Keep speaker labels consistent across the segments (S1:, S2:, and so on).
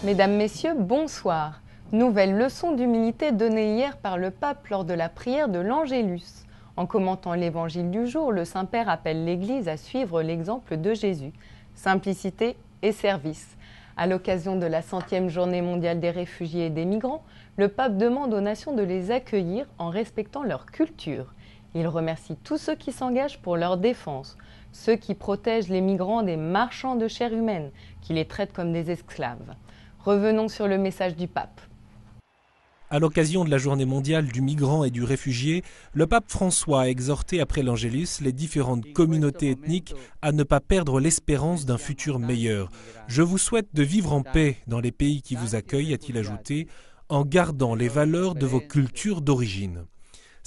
S1: Mesdames, Messieurs, bonsoir. Nouvelle leçon d'humilité donnée hier par le pape lors de la prière de l'Angélus. En commentant l'évangile du jour, le Saint-Père appelle l'Église à suivre l'exemple de Jésus. Simplicité et service. À l'occasion de la 100e journée mondiale des réfugiés et des migrants, le pape demande aux nations de les accueillir en respectant leur culture. Il remercie tous ceux qui s'engagent pour leur défense, ceux qui protègent les migrants des marchands de chair humaine, qui les traitent comme des esclaves. Revenons sur le message du pape.
S2: À l'occasion de la journée mondiale du migrant et du réfugié, le pape François a exhorté après l'Angélus les différentes communautés ethniques à ne pas perdre l'espérance d'un futur meilleur. « Je vous souhaite de vivre en paix dans les pays qui vous accueillent », a-t-il ajouté, en gardant les valeurs de vos cultures d'origine.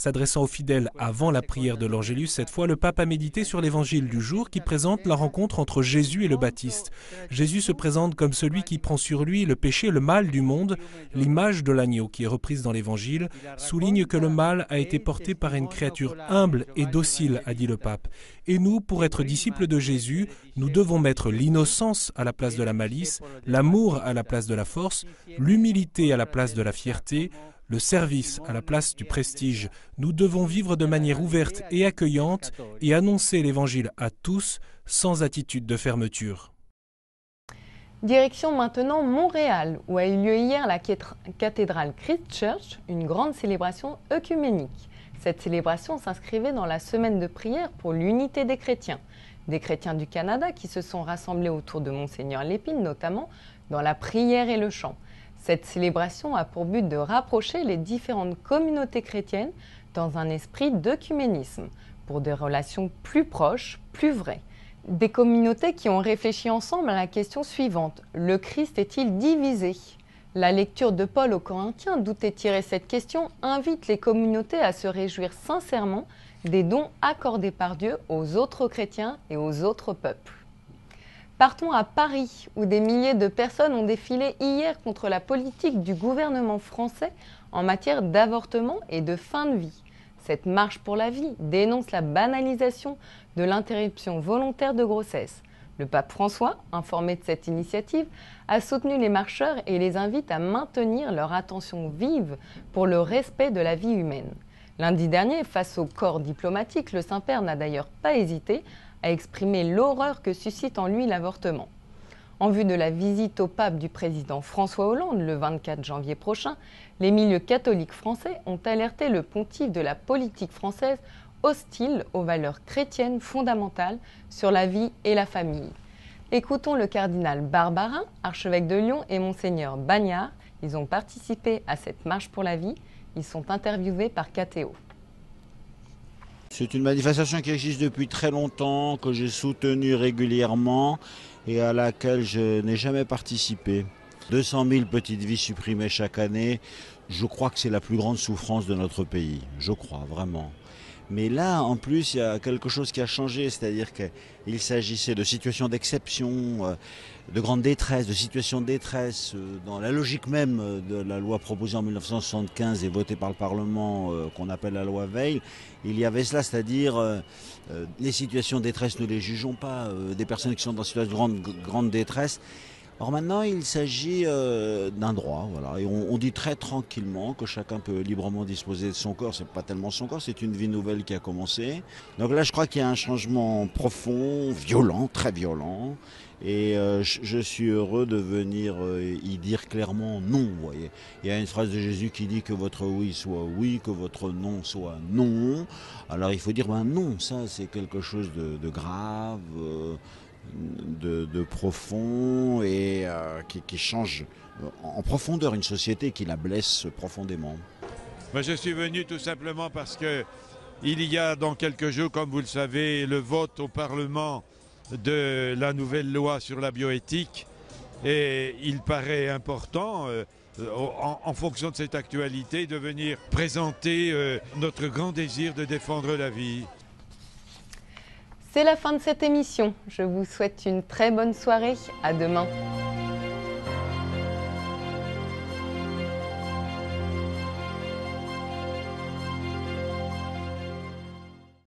S2: S'adressant aux fidèles avant la prière de l'Angélus, cette fois, le pape a médité sur l'évangile du jour qui présente la rencontre entre Jésus et le Baptiste. Jésus se présente comme celui qui prend sur lui le péché, le mal du monde. L'image de l'agneau qui est reprise dans l'évangile souligne que le mal a été porté par une créature humble et docile, a dit le pape. Et nous, pour être disciples de Jésus, nous devons mettre l'innocence à la place de la malice, l'amour à la place de la force, l'humilité à la place de la fierté, le service à la place du prestige. Nous devons vivre de manière ouverte et accueillante et annoncer l'Évangile à tous sans attitude de fermeture.
S1: Direction maintenant Montréal, où a eu lieu hier la cathédrale Christ Church, une grande célébration œcuménique. Cette célébration s'inscrivait dans la semaine de prière pour l'unité des chrétiens. Des chrétiens du Canada qui se sont rassemblés autour de Monseigneur Lépine, notamment dans la prière et le chant. Cette célébration a pour but de rapprocher les différentes communautés chrétiennes dans un esprit d'œcuménisme, pour des relations plus proches, plus vraies. Des communautés qui ont réfléchi ensemble à la question suivante: le Christ est-il divisé? La lecture de Paul aux Corinthiens, d'où est tirée cette question, invite les communautés à se réjouir sincèrement des dons accordés par Dieu aux autres chrétiens et aux autres peuples. Partons à Paris, où des milliers de personnes ont défilé hier contre la politique du gouvernement français en matière d'avortement et de fin de vie. Cette marche pour la vie dénonce la banalisation de l'interruption volontaire de grossesse. Le pape François, informé de cette initiative, a soutenu les marcheurs et les invite à maintenir leur attention vive pour le respect de la vie humaine. Lundi dernier, face au corps diplomatique, le Saint-Père n'a d'ailleurs pas hésité à exprimer l'horreur que suscite en lui l'avortement. En vue de la visite au pape du président François Hollande le 24 janvier prochain, les milieux catholiques français ont alerté le pontife de la politique française hostile aux valeurs chrétiennes fondamentales sur la vie et la famille. Écoutons le cardinal Barbarin, archevêque de Lyon, et Monseigneur Bagnard. Ils ont participé à cette marche pour la vie. Ils sont interviewés par KTO.
S3: C'est une manifestation qui existe depuis très longtemps, que j'ai soutenue régulièrement et à laquelle je n'ai jamais participé. 200 000 petites vies supprimées chaque année, je crois que c'est la plus grande souffrance de notre pays, je crois vraiment. Mais là, en plus, il y a quelque chose qui a changé, c'est-à-dire qu'il s'agissait de situations d'exception, de grande détresse, de situations de détresse, dans la logique même de la loi proposée en 1975 et votée par le Parlement, qu'on appelle la loi Veil. Il y avait cela, c'est-à-dire les situations de détresse, ne les jugeons pas, des personnes qui sont dans une situation de grande détresse. Or maintenant, il s'agit d'un droit, voilà. Et on dit très tranquillement que chacun peut librement disposer de son corps. C'est pas tellement son corps, c'est une vie nouvelle qui a commencé. Donc là, je crois qu'il y a un changement profond, violent, très violent. Et je suis heureux de venir y dire clairement non, vous voyez. Il y a une phrase de Jésus qui dit que votre oui soit oui, que votre non soit non. Alors il faut dire non, ça c'est quelque chose de grave. De profond et qui change en profondeur une société qui la blesse profondément.
S4: Moi, je suis venu tout simplement parce que il y a dans quelques jours, comme vous le savez, le vote au Parlement de la nouvelle loi sur la bioéthique et il paraît important en fonction de cette actualité de venir présenter notre grand désir de défendre la vie.
S1: C'est la fin de cette émission. Je vous souhaite une très bonne soirée. À demain.